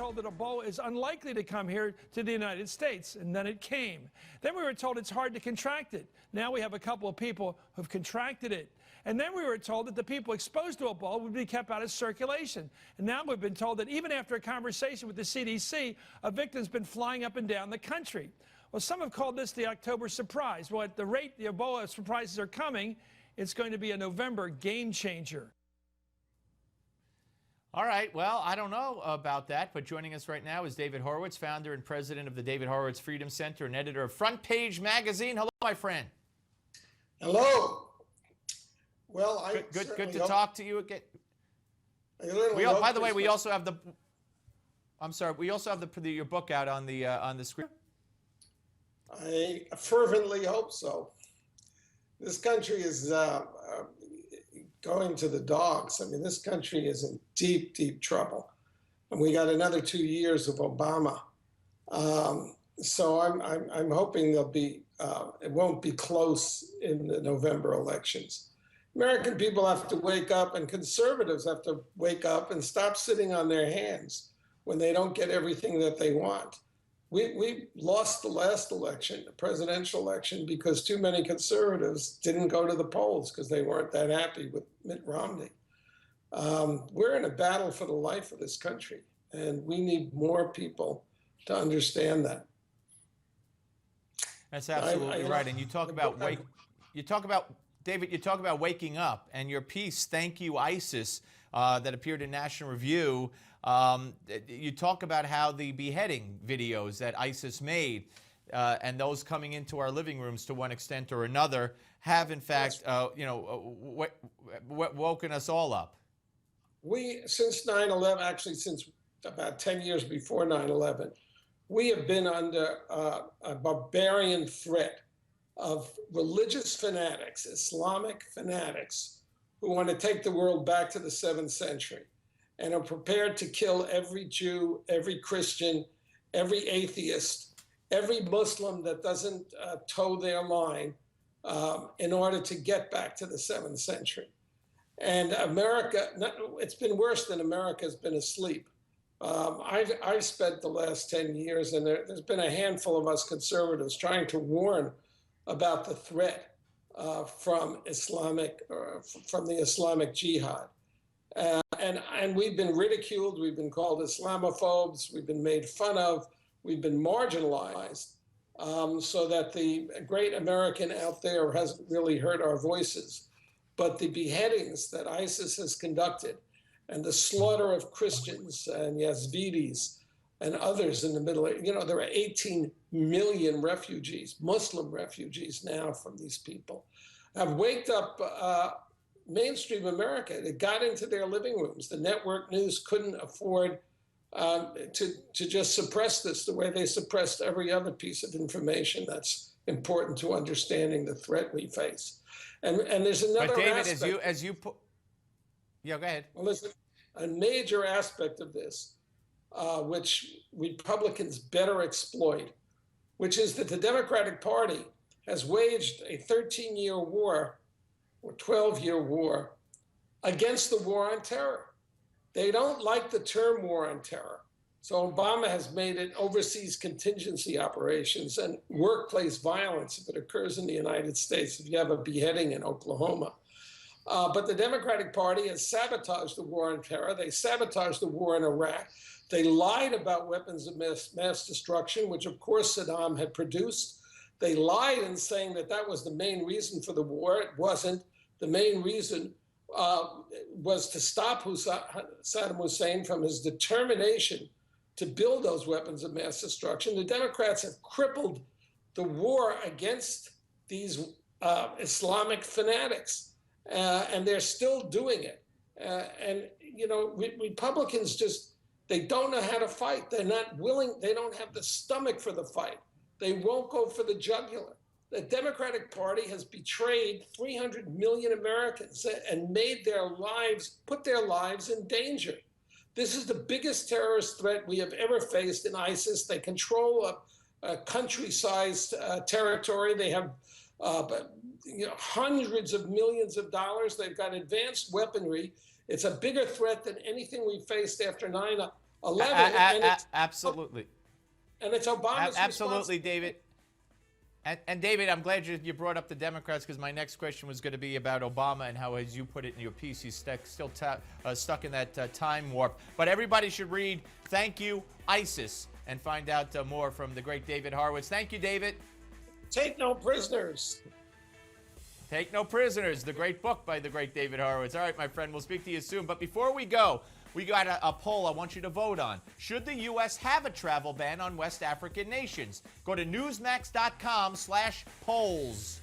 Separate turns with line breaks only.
told that Ebola is unlikely to come here to the United States, and then it came. Then we were told it's hard to contract it. Now we have a couple of people who've contracted it. And then we were told that the people exposed to Ebola would be kept out of circulation. And now we've been told that even after a conversation with the CDC, a victim's been flying up and down the country. Well, some have called this the October surprise. Well, at the rate the Ebola surprises are coming, it's going to be a November game changer.
All right, well, I don't know about that, but joining us right now is David Horowitz, founder and president of the David Horowitz Freedom Center and editor of FrontPage Magazine. Hello, my friend.
Hello. Well, I
good to talk to you again. By the way, we also have the. I'm sorry. We also have your book out on the screen.
I fervently hope so. This country is going to the dogs. I mean, this country is in deep, deep trouble, and we got another 2 years of Obama. So I'm hoping there'll be it won't be close in the November elections. American people have to wake up, and conservatives have to wake up and stop sitting on their hands when they don't get everything that they want. We lost the last election, the presidential election, because too many conservatives didn't go to the polls because they weren't that happy with Mitt Romney. We're in a battle for the life of this country, and we need more people to understand that.
That's absolutely right. And you talk about David, you talk about waking up, and your piece, Thank You, ISIS, that appeared in National Review, you talk about how the beheading videos that ISIS made and those coming into our living rooms to one extent or another have, in fact, woken us all up.
We, since 9/11, actually since about 10 years before 9/11, we have been under a barbarian threat of religious fanatics, Islamic fanatics, who want to take the world back to the 7th century and are prepared to kill every Jew, every Christian, every atheist, every Muslim that doesn't toe their line in order to get back to the 7th century. And America, it's been worse than America's been asleep. I've spent the last 10 years, and there's been a handful of us conservatives trying to warn about the threat from the Islamic Jihad. And we've been ridiculed, we've been called Islamophobes, we've been made fun of, we've been marginalized, so that the great American out there hasn't really heard our voices. But the beheadings that ISIS has conducted and the slaughter of Christians and Yazidis and others in the Middle East, there are 18 million refugees, Muslim refugees now from these people, have waked up mainstream America. It got into their living rooms. The network news couldn't afford to just suppress this the way they suppressed every other piece of information that's important to understanding the threat we face. And there's another aspect. But David,
as you put, yeah, go ahead.
Well, listen, a major aspect of this, which Republicans better exploit, which is that the Democratic Party has waged a 13-year war or 12-year war against the war on terror. They don't like the term war on terror. So Obama has made it overseas contingency operations and workplace violence if it occurs in the United States, if you have a beheading in Oklahoma. But the Democratic Party has sabotaged the war on terror. They sabotaged the war in Iraq. They lied about weapons of mass destruction, which of course Saddam had produced. They lied in saying that that was the main reason for the war. It wasn't. The main reason was to stop Saddam Hussein from his determination to build those weapons of mass destruction. The Democrats have crippled the war against these Islamic fanatics, and they're still doing it. Republicans they don't know how to fight. They're not willing. They don't have the stomach for the fight. They won't go for the jugular. The Democratic Party has betrayed 300 million Americans and put their lives in danger. This is the biggest terrorist threat we have ever faced in ISIS. They control a country-sized territory. They have hundreds of millions of dollars. They've got advanced weaponry. It's a bigger threat than anything we faced after 11,
Absolutely.
and it's Obama's
Absolutely, David. And David, I'm glad you brought up the Democrats, because my next question was going to be about Obama and how, as you put it in your piece, he's still stuck in that time warp. But everybody should read Thank You, ISIS, and find out more from the great David Horowitz. Thank you, David.
Take no prisoners.
Take No Prisoners, the great book by the great David Horowitz. All right, my friend, we'll speak to you soon. But before we go, we got a poll I want you to vote on. Should the U.S. have a travel ban on West African nations? Go to newsmax.com/polls.